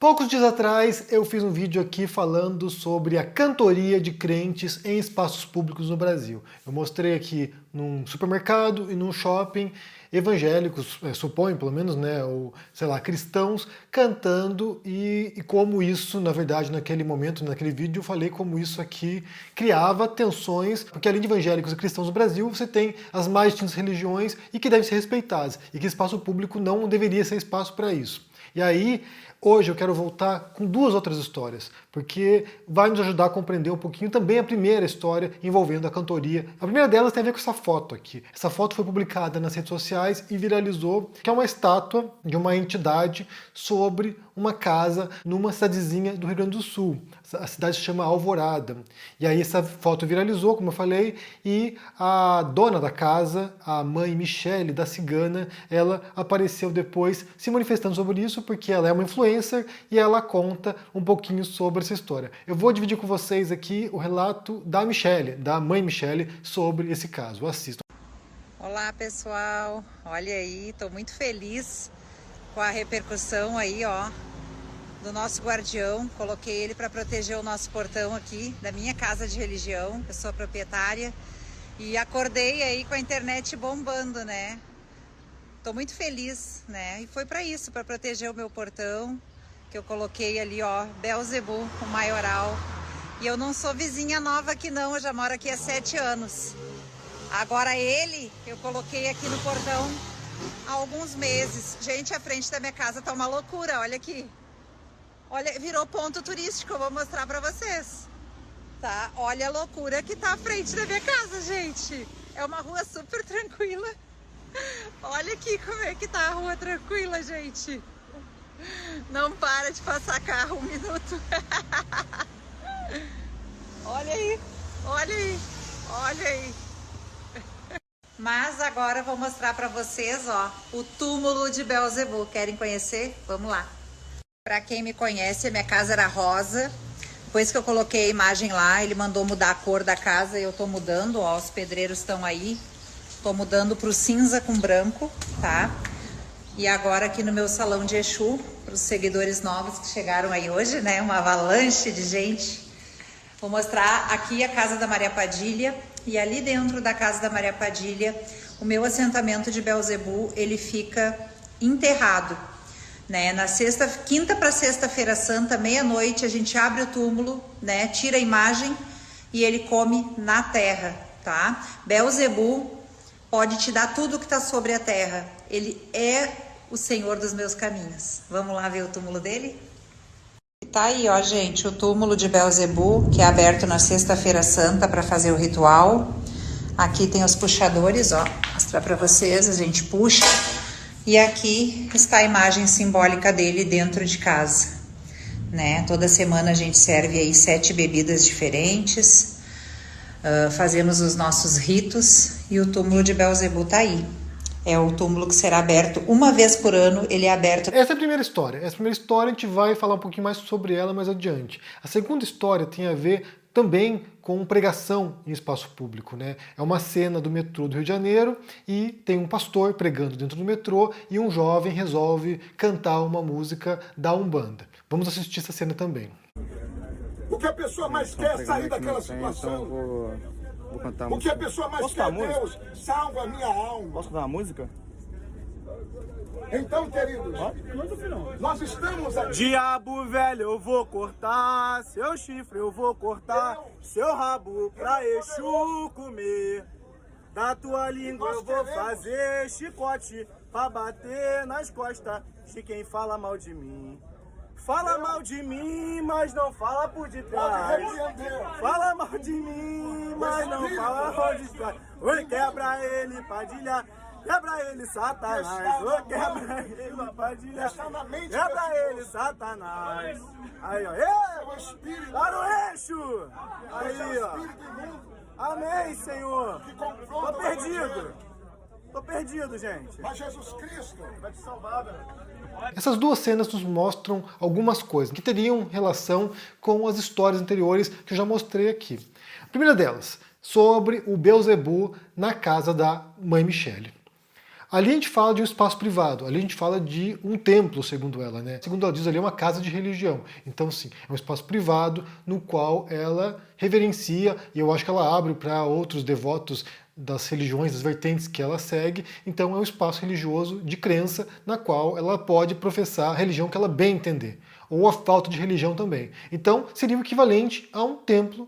Poucos dias atrás eu fiz um vídeo aqui falando sobre a cantoria de crentes em espaços públicos no Brasil. Eu mostrei aqui num supermercado e num shopping evangélicos, suponho pelo menos, né, ou sei lá, cristãos cantando e como isso, na verdade, naquele momento, naquele vídeo, eu falei como isso aqui criava tensões, porque além de evangélicos e cristãos no Brasil, você tem as mais distintas religiões e que devem ser respeitadas, e que espaço público não deveria ser espaço para isso. E aí, hoje eu quero voltar com duas outras histórias, porque vai nos ajudar a compreender um pouquinho também a primeira história envolvendo a cantoria. A primeira delas tem a ver com essa foto aqui. Essa foto foi publicada nas redes sociais e viralizou, que é uma estátua de uma entidade sobre uma casa numa cidadezinha do Rio Grande do Sul. A cidade se chama Alvorada. E aí essa foto viralizou, como eu falei, e a dona da casa, a mãe Michele, da Cigana, ela apareceu depois se manifestando sobre isso, porque ela é uma influencer e ela conta um pouquinho sobre essa história. Eu vou dividir com vocês aqui o relato da Michele, da mãe Michele, sobre esse caso. Assistam. Olá pessoal, olha aí, tô muito feliz com a repercussão aí, ó, do nosso guardião. Coloquei ele para proteger o nosso portão aqui da minha casa de religião, eu sou proprietária, e acordei aí com a internet bombando, né? Tô muito feliz, né? E foi para isso, para proteger o meu portão, que eu coloquei ali, ó, Belzebu, o maioral. E eu não sou vizinha nova aqui não, eu já moro aqui há 7 anos. Agora ele, eu coloquei aqui no portão há alguns meses. Gente, a frente da minha casa tá uma loucura, olha aqui. Olha, virou ponto turístico, eu vou mostrar pra vocês. Tá? Olha a loucura que tá à frente da minha casa, gente. É uma rua super tranquila. Olha aqui como é que tá a rua tranquila, gente. Não para de passar carro um minuto. Olha aí, olha aí, olha aí. Mas agora eu vou mostrar para vocês, ó, o túmulo de Belzebu. Querem conhecer? Vamos lá. Para quem me conhece, a minha casa era rosa. Depois que eu coloquei a imagem lá, ele mandou mudar a cor da casa e eu tô mudando, ó, os pedreiros estão aí. Tô mudando pro cinza com branco, tá? E agora aqui no meu salão de Exu, para os seguidores novos que chegaram aí hoje, né? Uma avalanche de gente. Vou mostrar aqui a casa da Maria Padilha. E ali dentro da casa da Maria Padilha, o meu assentamento de Belzebu, ele fica enterrado, né? Na quinta para sexta-feira santa, meia-noite, a gente abre o túmulo, né? Tira a imagem e ele come na terra, tá? Belzebu pode te dar tudo que está sobre a terra. Ele é o Senhor dos meus caminhos. Vamos lá ver o túmulo dele? Tá aí, ó, gente, o túmulo de Belzebu, que é aberto na sexta-feira santa para fazer o ritual. Aqui tem os puxadores, ó, vou mostrar para vocês, a gente puxa. E aqui está a imagem simbólica dele dentro de casa, né? Toda semana a gente serve aí 7 bebidas diferentes, fazemos os nossos ritos e o túmulo de Belzebu tá aí. É o túmulo que será aberto uma vez por ano, ele é aberto... Essa é a primeira história. Essa primeira história a gente vai falar um pouquinho mais sobre ela mais adiante. A segunda história tem a ver também com pregação em espaço público, né? É uma cena do metrô do Rio de Janeiro e tem um pastor pregando dentro do metrô e um jovem resolve cantar uma música da Umbanda. Vamos assistir essa cena também. O que a pessoa mais quer é sair daquela situação. Vou cantar a O que música. a pessoa mais Posso quer, cantar a música? Deus, salva a minha alma. Posso cantar uma música? Então, queridos, nós estamos aqui. Diabo velho, eu vou cortar, seu chifre eu vou cortar, seu rabo pra Exu comer. Da tua língua eu vou fazer chicote pra bater nas costas de quem fala mal de mim. Fala mal de mim, mas não fala por detrás. Fala mal de mim, mas não fala por detrás. Oi, quebra ele, Padilha. Quebra ele, Satanás. Oi, quebra ele, Padilha. Quebra ele, Satanás. Aí, ó. Ei, tá no eixo. Aí, ó. Amém, Senhor. Tô perdido. Tô perdido, gente. Mas Jesus Cristo vai te salvar, velho. Essas duas cenas nos mostram algumas coisas que teriam relação com as histórias anteriores que eu já mostrei aqui. A primeira delas, sobre o Belzebu na casa da mãe Michele. Ali a gente fala de um espaço privado, ali a gente fala de um templo, segundo ela, né? Segundo ela diz, ali é uma casa de religião. Então, sim, é um espaço privado no qual ela reverencia, e eu acho que ela abre para outros devotos das religiões, das vertentes que ela segue. Então é um espaço religioso de crença na qual ela pode professar a religião que ela bem entender, ou a falta de religião também. Então seria o equivalente a um templo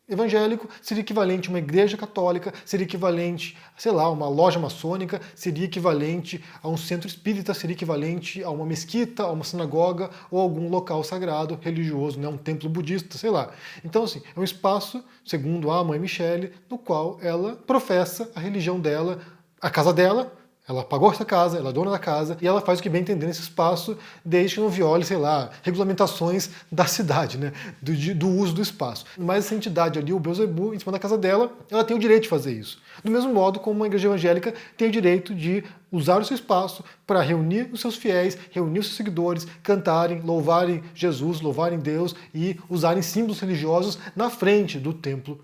evangélico, seria equivalente a uma igreja católica, seria equivalente, sei lá, a uma loja maçônica, seria equivalente a um centro espírita, seria equivalente a uma mesquita, a uma sinagoga ou algum local sagrado religioso, né, um templo budista, sei lá. Então, assim, é um espaço, segundo a mãe Michele, no qual ela professa a religião dela, a casa dela. Ela pagou essa casa, ela é dona da casa, e ela faz o que bem entender nesse espaço, desde que não viole, sei lá, regulamentações da cidade, né, do uso do espaço. Mas essa entidade ali, o Beelzebub, em cima da casa dela, ela tem o direito de fazer isso. Do mesmo modo como uma igreja evangélica tem o direito de usar o seu espaço para reunir os seus fiéis, reunir os seus seguidores, cantarem, louvarem Jesus, louvarem Deus e usarem símbolos religiosos na frente do templo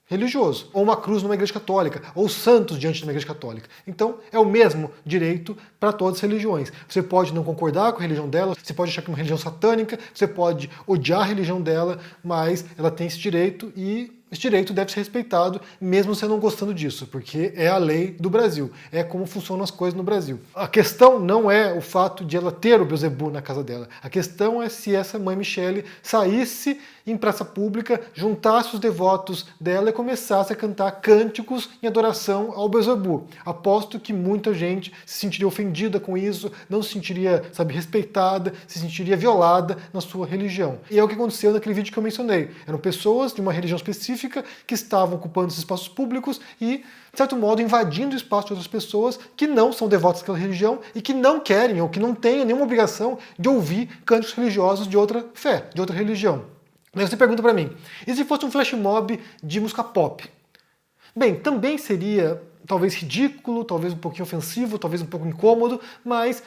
religioso, ou uma cruz numa igreja católica, ou santos diante de uma igreja católica. Então é o mesmo direito para todas as religiões. Você pode não concordar com a religião dela, você pode achar que é uma religião satânica, você pode odiar a religião dela, mas ela tem esse direito e esse direito deve ser respeitado, mesmo você não gostando disso, porque é a lei do Brasil, é como funcionam as coisas no Brasil. A questão não é o fato de ela ter o Beelzebub na casa dela, a questão é se essa mãe Michele saísse em praça pública, juntasse os devotos dela e começasse a cantar cânticos em adoração ao Beelzebub. Aposto que muita gente se sentiria ofendida com isso, não se sentiria, sabe, respeitada, se sentiria violada na sua religião. E é o que aconteceu naquele vídeo que eu mencionei. Eram pessoas de uma religião específica que estavam ocupando esses espaços públicos e, de certo modo, invadindo o espaço de outras pessoas que não são devotas daquela religião e que não querem ou que não têm nenhuma obrigação de ouvir cânticos religiosos de outra fé, de outra religião. Aí você pergunta para mim, e se fosse um flash mob de música pop? Bem, também seria talvez ridículo, talvez um pouquinho ofensivo, talvez um pouco incômodo, mas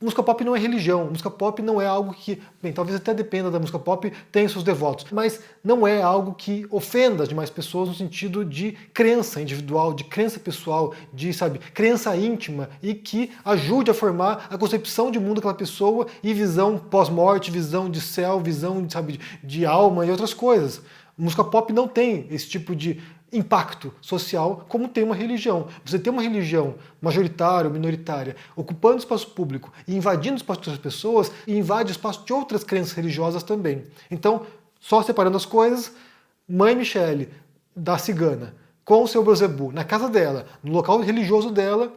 música pop não é religião, música pop não é algo que, bem, talvez até dependa da música pop, tem seus devotos, mas não é algo que ofenda as demais pessoas no sentido de crença individual, de crença pessoal, de, sabe, crença íntima e que ajude a formar a concepção de mundo daquela pessoa e visão pós-morte, visão de céu, visão, sabe, de alma e outras coisas. Música pop não tem esse tipo de impacto social como tem uma religião. Você tem uma religião majoritária ou minoritária ocupando espaço público e invadindo o espaço de outras pessoas e invade o espaço de outras crenças religiosas também. Então, só separando as coisas, mãe Michele, da cigana, com o seu Beelzebub, na casa dela, no local religioso dela,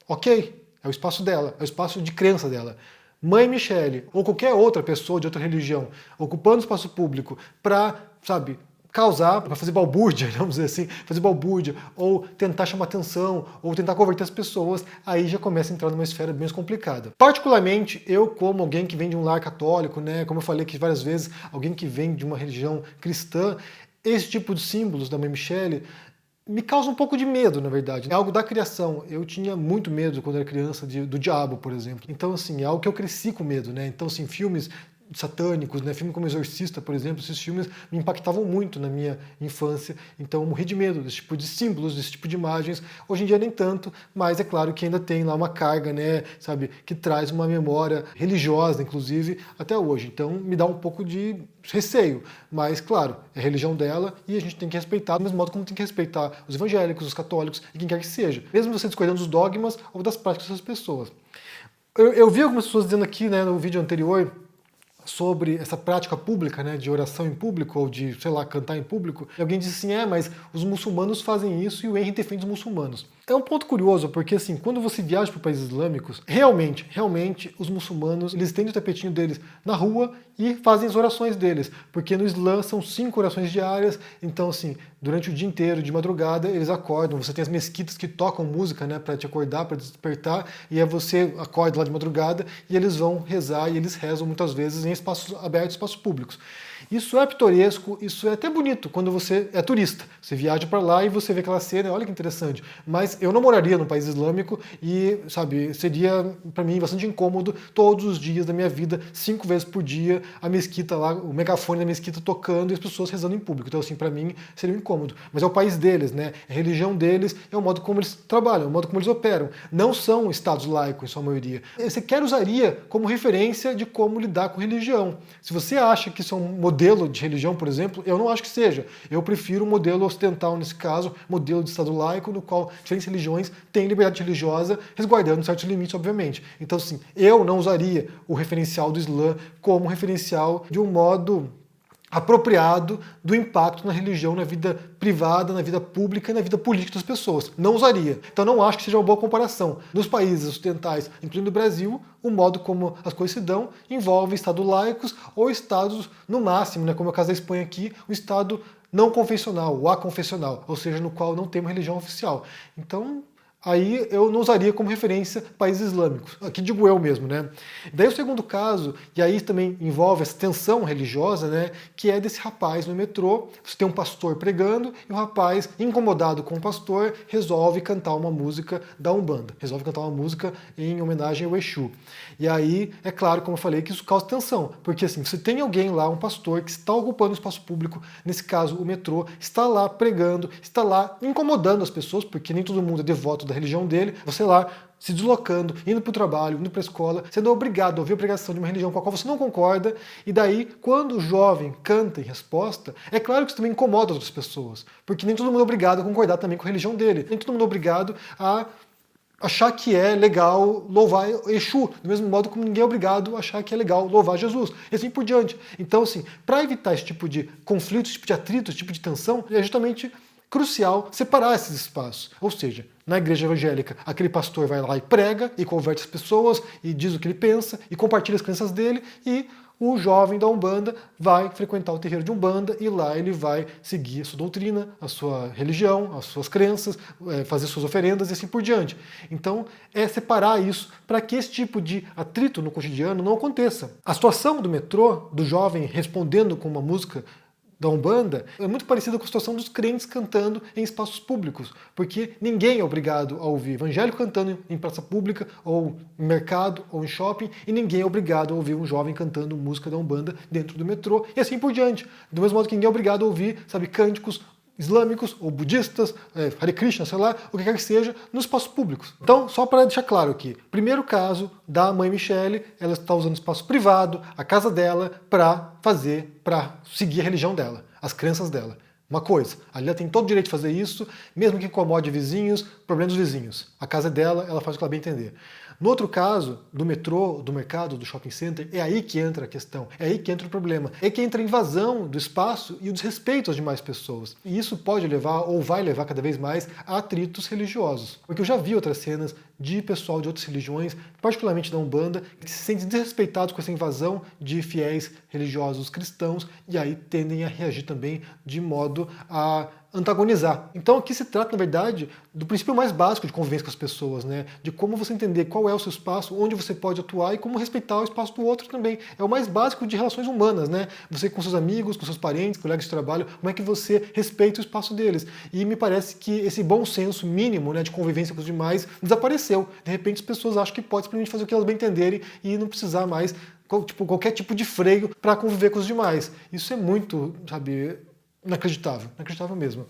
ok, é o espaço dela, é o espaço de crença dela. Mãe Michele, ou qualquer outra pessoa de outra religião, ocupando o espaço público para, sabe, causar, para fazer balbúrdia, vamos dizer assim, fazer balbúrdia, ou tentar chamar atenção, ou tentar converter as pessoas, aí já começa a entrar numa esfera bem mais complicada. Particularmente, eu como alguém que vem de um lar católico, né, como eu falei aqui várias vezes, alguém que vem de uma religião cristã, esse tipo de símbolos da mãe Michele me causa um pouco de medo, na verdade. É algo da criação. Eu tinha muito medo quando era criança do diabo, por exemplo. Então, assim, é algo que eu cresci com medo, né? Então, assim, filmes satânicos, né? Filme como Exorcista, por exemplo, esses filmes me impactavam muito na minha infância, então eu morri de medo desse tipo de símbolos, desse tipo de imagens. Hoje em dia nem tanto, mas é claro que ainda tem lá uma carga, né, sabe, que traz uma memória religiosa, inclusive, até hoje. Então me dá um pouco de receio, mas claro, é a religião dela e a gente tem que respeitar do mesmo modo como tem que respeitar os evangélicos, os católicos e quem quer que seja, mesmo você discordando dos dogmas ou das práticas dessas pessoas. Eu vi algumas pessoas dizendo aqui, né, no vídeo anterior, sobre essa prática pública, né, de oração em público, ou de, sei lá, cantar em público. E alguém disse assim, mas os muçulmanos fazem isso e o Henry defende os muçulmanos. É um ponto curioso, porque assim, quando você viaja para países islâmicos, realmente, os muçulmanos, eles têm o tapetinho deles na rua e fazem as orações deles, porque no Islã são 5 orações diárias, então assim, durante o dia inteiro, de madrugada, eles acordam, você tem as mesquitas que tocam música, né, para te acordar, para despertar, e aí você acorda lá de madrugada e eles vão rezar, e eles rezam muitas vezes em espaços abertos, espaços públicos. Isso é pitoresco, isso é até bonito quando você é turista. Você viaja para lá e você vê aquela cena, olha que interessante. Mas eu não moraria num país islâmico e, sabe, seria para mim bastante incômodo todos os dias da minha vida, 5 vezes por dia, a mesquita lá, o megafone da mesquita tocando e as pessoas rezando em público. Então, assim, para mim seria um incômodo. Mas é o país deles, né? É a religião deles, é o modo como eles trabalham, é o modo como eles operam. Não são estados laicos, em sua maioria. Eu sequer usaria como referência de como lidar com religião. Se você acha que isso é um modelo de religião, por exemplo, eu não acho que seja. Eu prefiro o modelo ocidental, nesse caso, modelo de estado laico, no qual diferentes religiões têm liberdade religiosa, resguardando certos limites, obviamente. Então, assim, eu não usaria o referencial do Islã como referencial de um modo apropriado do impacto na religião, na vida privada, na vida pública e na vida política das pessoas. Não usaria. Então não acho que seja uma boa comparação. Nos países ocidentais, incluindo o Brasil, o modo como as coisas se dão envolve estados laicos ou estados, no máximo, né, como é o caso da Espanha aqui, um estado não convencional, o aconfessional, ou seja, no qual não tem uma religião oficial. Então, aí eu não usaria como referência países islâmicos. Aqui digo eu mesmo, né? Daí o segundo caso, e aí também envolve essa tensão religiosa, né? Que é desse rapaz no metrô. Você tem um pastor pregando e o rapaz, incomodado com o pastor, resolve cantar uma música da Umbanda. Resolve cantar uma música em homenagem ao Exu. E aí, é claro, como eu falei, que isso causa tensão. Porque assim, você tem alguém lá, um pastor, que está ocupando o espaço público, nesse caso o metrô, está lá pregando, está lá incomodando as pessoas, porque nem todo mundo é devoto da religião dele, você lá se deslocando, indo para o trabalho, indo para a escola, sendo obrigado a ouvir a pregação de uma religião com a qual você não concorda, e daí, quando o jovem canta em resposta, é claro que isso também incomoda as outras pessoas, porque nem todo mundo é obrigado a concordar também com a religião dele, nem todo mundo é obrigado a achar que é legal louvar Exu, do mesmo modo como ninguém é obrigado a achar que é legal louvar Jesus, e assim por diante. Então, assim, para evitar esse tipo de conflito, esse tipo de atrito, esse tipo de tensão, é justamente crucial separar esses espaços. Ou seja, na igreja evangélica, aquele pastor vai lá e prega, e converte as pessoas, e diz o que ele pensa, e compartilha as crenças dele, e o jovem da Umbanda vai frequentar o terreiro de Umbanda, e lá ele vai seguir a sua doutrina, a sua religião, as suas crenças, fazer suas oferendas e assim por diante. Então, é separar isso para que esse tipo de atrito no cotidiano não aconteça. A situação do metrô, do jovem respondendo com uma música da Umbanda, é muito parecida com a situação dos crentes cantando em espaços públicos, porque ninguém é obrigado a ouvir evangélico cantando em praça pública, ou em mercado, ou em shopping, e ninguém é obrigado a ouvir um jovem cantando música da Umbanda dentro do metrô, e assim por diante. Do mesmo modo que ninguém é obrigado a ouvir, sabe, cânticos islâmicos ou budistas, Hare Krishna, sei lá, o que quer que seja, nos espaços públicos. Então, só para deixar claro aqui, primeiro caso da mãe Michele, ela está usando espaço privado, a casa dela, para seguir a religião dela, as crenças dela. Uma coisa, ali ela tem todo o direito de fazer isso, mesmo que incomode vizinhos, problema dos vizinhos. A casa é dela, ela faz o que ela bem entender. No outro caso, do metrô, do mercado, do shopping center, é aí que entra a questão, é aí que entra o problema. É aí que entra a invasão do espaço e o desrespeito às demais pessoas. E isso pode levar, ou vai levar cada vez mais, a atritos religiosos. Porque eu já vi outras cenas de pessoal de outras religiões, particularmente da Umbanda, que se sentem desrespeitados com essa invasão de fiéis religiosos cristãos e aí tendem a reagir também de modo a antagonizar. Então aqui se trata, na verdade, do princípio mais básico de convivência com as pessoas, né? De como você entender qual é o seu espaço, onde você pode atuar e como respeitar o espaço do outro também. É o mais básico de relações humanas, né? Você com seus amigos, com seus parentes, colegas de trabalho, como é que você respeita o espaço deles. E me parece que esse bom senso mínimo, né, de convivência com os demais desapareceu. De repente as pessoas acham que pode simplesmente fazer o que elas bem entenderem e não precisar mais qualquer tipo de freio para conviver com os demais. Isso é muito, sabe, inacreditável mesmo.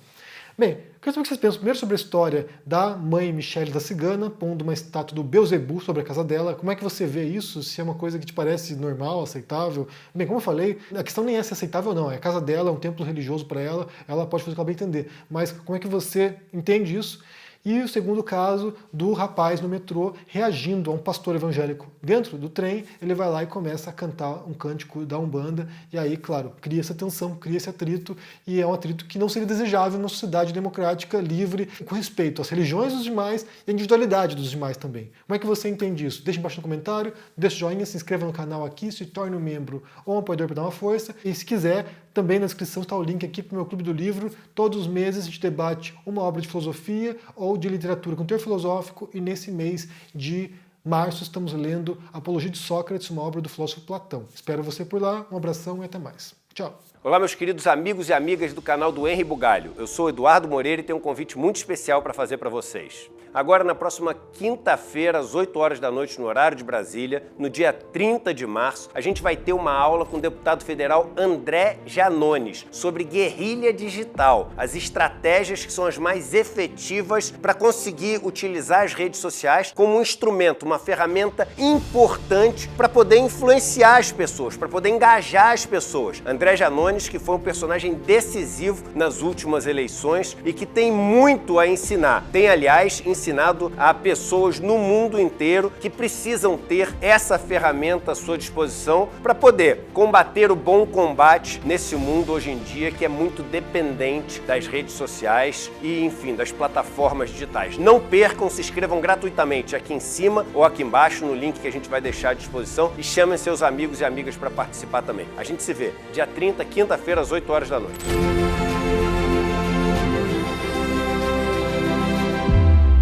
Bem, quero saber o que vocês pensam primeiro sobre a história da mãe Michele da Cigana, pondo uma estátua do Beelzebub sobre a casa dela. Como é que você vê isso? Se é uma coisa que te parece normal, aceitável? Bem, como eu falei, a questão nem é se é aceitável ou não. É a casa dela, é um templo religioso para ela, ela pode fazer o que ela bem entender. Mas como é que você entende isso? E o segundo caso do rapaz no metrô reagindo a um pastor evangélico dentro do trem, ele vai lá e começa a cantar um cântico da Umbanda, e aí, claro, cria essa tensão, cria esse atrito, e é um atrito que não seria desejável numa sociedade democrática, livre, com respeito às religiões dos demais e à individualidade dos demais também. Como é que você entende isso? Deixe embaixo no comentário, deixe o joinha, se inscreva no canal aqui, se torne um membro ou um apoiador para dar uma força, e se quiser, também na descrição está o link aqui para o meu clube do livro. Todos os meses a gente debate uma obra de filosofia ou de literatura com teor filosófico, e nesse mês de março estamos lendo Apologia de Sócrates, uma obra do filósofo Platão. Espero você por lá, um abração e até mais. Tchau. Olá, meus queridos amigos e amigas do canal do Henri Bugalho. Eu sou Eduardo Moreira e tenho um convite muito especial para fazer para vocês. Agora, na próxima quinta-feira, às 8 horas da noite, no horário de Brasília, no dia 30 de março, a gente vai ter uma aula com o deputado federal André Janones sobre guerrilha digital, as estratégias que são as mais efetivas para conseguir utilizar as redes sociais como um instrumento, uma ferramenta importante para poder influenciar as pessoas, para poder engajar as pessoas. André Janones, que foi um personagem decisivo nas últimas eleições e que tem muito a ensinar. Tem, aliás, ensinado a pessoas no mundo inteiro que precisam ter essa ferramenta à sua disposição para poder combater o bom combate nesse mundo hoje em dia que é muito dependente das redes sociais e, enfim, das plataformas digitais. Não percam, se inscrevam gratuitamente aqui em cima ou aqui embaixo no link que a gente vai deixar à disposição e chamem seus amigos e amigas para participar também. A gente se vê dia 30, quinta-feira, às 8 horas da noite.